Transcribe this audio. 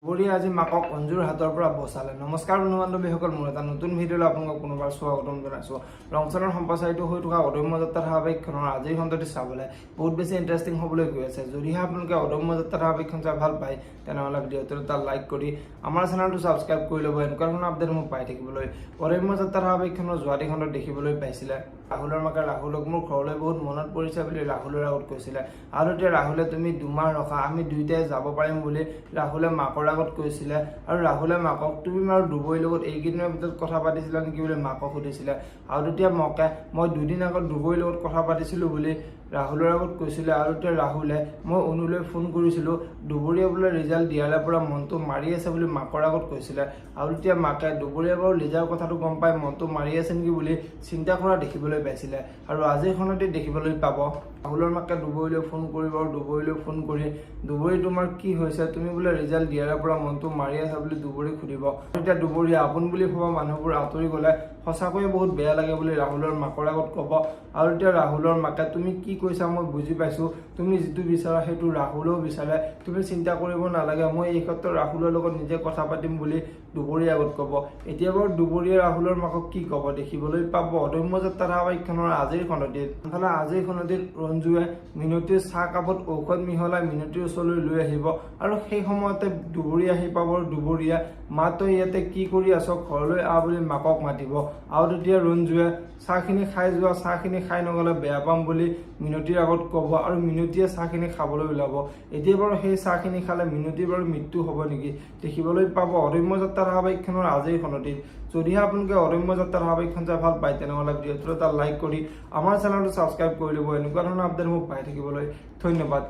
বুঢ়ী আজি মাকক অঞ্জুৰ হাতৰ পৰা বচালে। নমস্কাৰ বন্ধু বান্ধৱীসকল, মোৰ এটা নতুন ভিডিঅ'লৈ আপোনালোকক পুনৰবাৰ স্বাগতম জনাইছোঁ। ৰংচনত সম্প্ৰচাৰিত হৈ থকা অদম্য যাত্ৰা ধাৰাবাহিকখনৰ আজিৰ খণ্ডটি চাবলৈ বহুত বেছি ইণ্টাৰেষ্টিং হ'বলৈ গৈ আছে। যদিহে আপোনালোকে অদম্য যাত্ৰা ধাৰাবাহিকখন চাই ভাল পায় তেনেহ'লে ভিডিঅ'টো এটা লাইক কৰি আমাৰ চেনেলটো ছাবস্ক্ৰাইব কৰি ল'ব। এনেকুৱা ধৰণৰ আপডেট মোক পাই থাকিবলৈ। অদম্য যাত্ৰা ধাৰাবাহিকখনৰ যোৱাটি খণ্ডত দেখিবলৈ পাইছিলে ৰাহুলৰ মাকে ৰাহুলক মোৰ ঘৰলৈ বহুত মনত পৰিছে বুলি ৰাহুলৰ আগত কৈছিলে। আৰু এতিয়া ৰাহুলে তুমি 2 মাহ ৰখা, আমি দুয়োটাই যাব পাৰিম বুলি ৰাহুলে মাকৰ আগত কৈছিলে। আৰু ৰাহুলে মাকক তুমি আৰু দুবৰীৰ লগত এইকেইদিনৰ ভিতৰত কথা পাতিছিলা নেকি বুলি মাকক সুধিছিলে। আৰু তেতিয়া মকে মই 2 দিন আগত দুবৰীৰ লগত কথা পাতিছিলোঁ বুলি ৰাহুলৰ আগত কৈছিলে। আৰু তেতিয়া ৰাহুলে মই অনুলৈ ফোন কৰিছিলোঁ, দুবৰীয়ে বোলে ৰিজাল্ট দিয়ালে পৰা মনটো মাৰি আছে বুলি মাকৰ আগত কৈছিলে। আৰু তেতিয়া মাকে দুবৰীয়ে বাৰু ৰিজাল্ট কথাটো গম পাই মনটো মাৰি আছে নেকি বুলি চিন্তা কৰা দেখিবলৈ পাইছিলে। আৰু আজিৰ খনতে দেখিবলৈ পাব ৰাহুলৰ মাকে দুবৰীলৈ ফোন কৰিব আৰু দুবৰীলৈ ফোন কৰি দুবৰী তোমাৰ কি হৈছে, তুমি বোলে ৰিজাল্ট দিয়াৰ পৰা মনটো মাৰি আছা বুলি দুবৰীক সুধিব। তেতিয়া দুবৰীয়ে আপোন বুলি ভবা মানুহবোৰ আঁতৰি গ'লে সঁচাকৈয়ে বহুত বেয়া লাগে বুলি ৰাহুলৰ মাকৰ আগত ক'ব। আৰু এতিয়া ৰাহুলৰ মাকে তুমি কি কৈছা মই বুজি পাইছোঁ, তুমি যিটো বিচাৰা সেইটো ৰাহুলেও বিচাৰে, তুমি চিন্তা কৰিব নালাগে, মই এই ক্ষেত্ৰত ৰাহুলৰ লগত নিজে কথা পাতিম বুলি দুবৰীৰ আগত ক'ব। এতিয়া বাৰু দুবৰীয়ে ৰাহুলৰ মাকক কি ক'ব দেখিবলৈ পাব অদম্য যাত্ৰা ধাৰাবাহিকখনৰ আজিৰ খণ্ডটিত। আনফালে আজিৰ খণ্ডটিত ৰঞ্জুৱে মিনতীৰ চাহ কাপত ঔষধ মিহলাই মিনতীৰ ওচৰলৈ লৈ আহিব। আৰু সেই সময়তে দুবৰী আহি পাব। দুবৰীয়ে মা তই ইয়াতে কি কৰি আছ, ঘৰলৈ আহ বুলি মাকক মাতিব। আৰু তেতিয়া ৰঞ্জুৱে চাহখিনি খাই যোৱা, চাহখিনি খাই নগ'লে বেয়া পাম বুলি মিনতীৰ আগত ক'ব। আৰু মিনতীয়ে চাহখিনি খাবলৈ ওলাব। এতিয়া বাৰু সেই চাহখিনি খালে মিনতীৰ বাৰু মৃত্যু হ'ব নেকি দেখিবলৈ পাব অদম্য যাত্ৰা ধাৰাবাহিকখনৰ আজিৰ খণ্ডটিত। যদিহে আপোনালোকে অদম্য যাত্ৰা ধাৰাবাহিকখন চাই ভাল পায় তেনেহ'লে ভিডিঅ'টো এটা লাইক কৰি আমাৰ চেনেলটো ছাবস্ক্ৰাইব কৰি ল'ব। এনেকুৱা ধৰণৰ আপডেট মোক পাই থাকিবলৈ ধন্যবাদ।